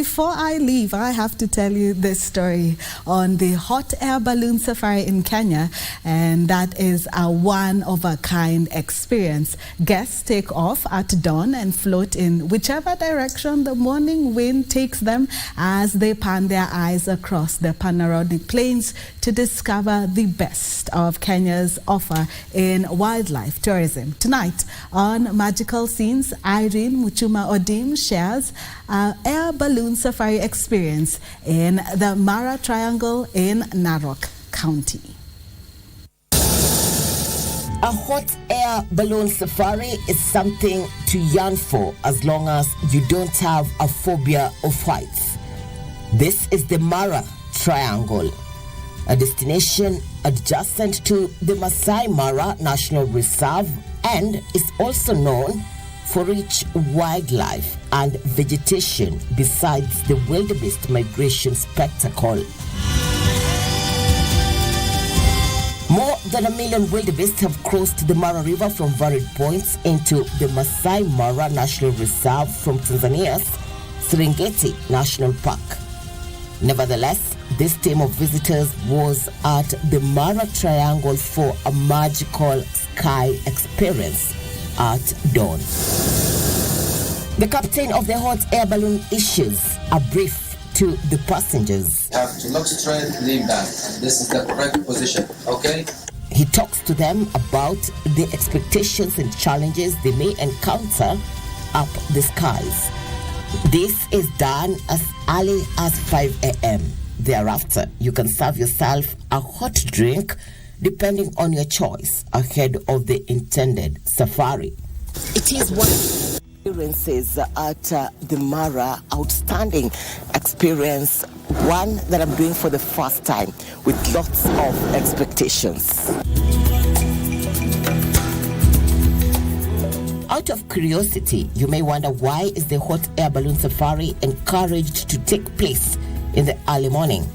Before I leave, I have to tell you this story on the hot air balloon safari in Kenya, and that is a one-of-a-kind experience. Guests take off at dawn and float in whichever direction the morning wind takes them as they pan their eyes across the panoramic plains to discover the best of Kenya's offer in wildlife tourism. Tonight on Magical Scenes, Irene Muchuma Odim shares an air balloon safari experience in the Mara Triangle in Narok County. A hot air balloon safari is something to yearn for as long as you don't have a phobia of heights. This is the Mara Triangle, a destination adjacent to the Masai Mara National Reserve, and is also known for rich wildlife and vegetation besides the wildebeest migration spectacle. More than 1 million wildebeest have crossed the Mara River from varied points into the Masai Mara National Reserve from Tanzania's Serengeti National Park. Nevertheless, this team of visitors was at the Mara Triangle for a magical sky experience at dawn. The captain of the hot air balloon issues a brief to the passengers. You have to look straight, lean back. This is the correct position, okay? He talks to them about the expectations and challenges they may encounter up the skies. This is done as early as 5 a.m. Thereafter, you can serve yourself a hot drink depending on your choice ahead of the intended safari. It is one experiences at the Mara, outstanding experience, one that I'm doing for the first time with lots of expectations. Out of curiosity, you may wonder, why is the hot air balloon safari encouraged to take place in the early morning?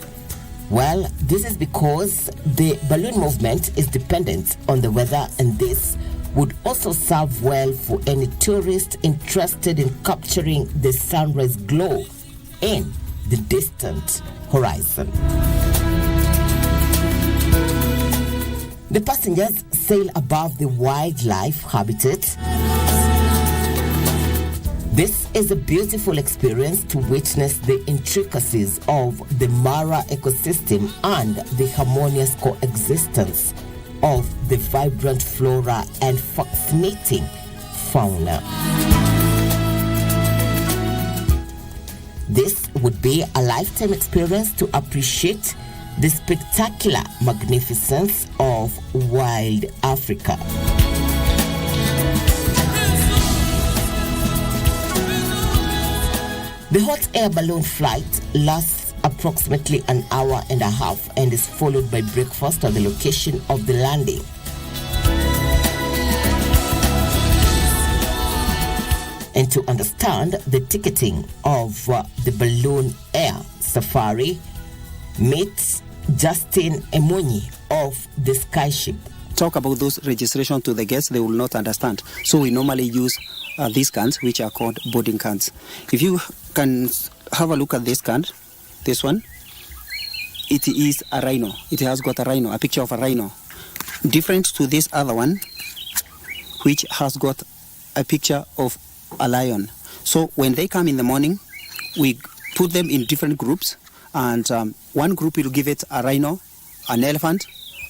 Well, this is because the balloon movement is dependent on the weather, and this would also serve well for any tourist interested in capturing the sunrise glow in the distant horizon. The passengers sail above the wildlife habitat. This is a beautiful experience to witness the intricacies of the Mara ecosystem and the harmonious coexistence of the vibrant flora and fascinating fauna. This would be a lifetime experience to appreciate the spectacular magnificence of wild Africa. The hot air balloon flight lasts approximately an hour and a half and is followed by breakfast at the location of the landing. And to understand the ticketing of the balloon air safari, meet Justin Emunyi of the Skyship. Talk about those registration to the guests, they will not understand. So we normally use these cans, which are called boarding cans. If you can have a look at this can, this one, it is a rhino. It has got a rhino, a picture of a rhino. Different to this other one, which has got a picture of a lion. So when they come in the morning, we put them in different groups, and one group will give it a rhino, an elephant,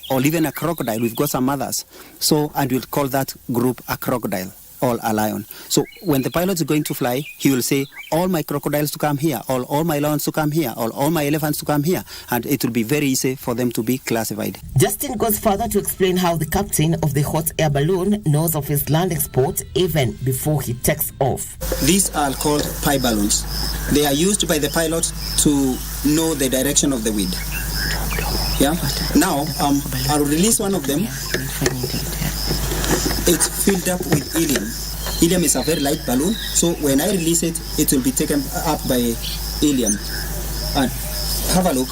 or even a crocodile. We've got some others. So, and we'll call that group a crocodile or a lion. So when the pilot is going to fly, he will say, all my crocodiles to come here, all my lions to come here, all my elephants to come here. And it will be very easy for them to be classified. Justin goes further to explain how the captain of the hot air balloon knows of his landing spot even before he takes off. These are called pie balloons. They are used by the pilot to know the direction of the wind. Yeah. Now, I'll release one of them. It's filled up with helium. Helium is a very light balloon, so when I release it, it will be taken up by helium. And have a look.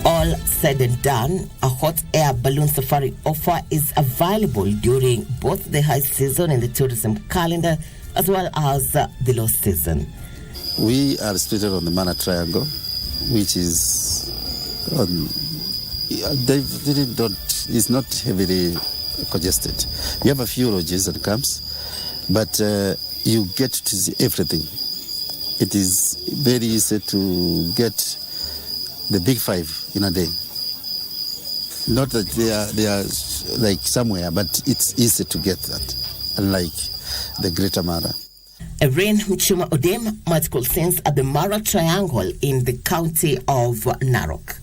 All said and done, a hot air balloon safari offer is available during both the high season in the tourism calendar as well as the low season. We are situated on the Mana Triangle, which is it's not heavily congested. You have a few lodges and camps, but you get to see everything. It is very easy to get the big five in a day. Not that they are like somewhere, but it's easy to get that, unlike the Greater Mara. Erin Mchuma Odem, multiple scenes at the Mara Triangle in the county of Narok.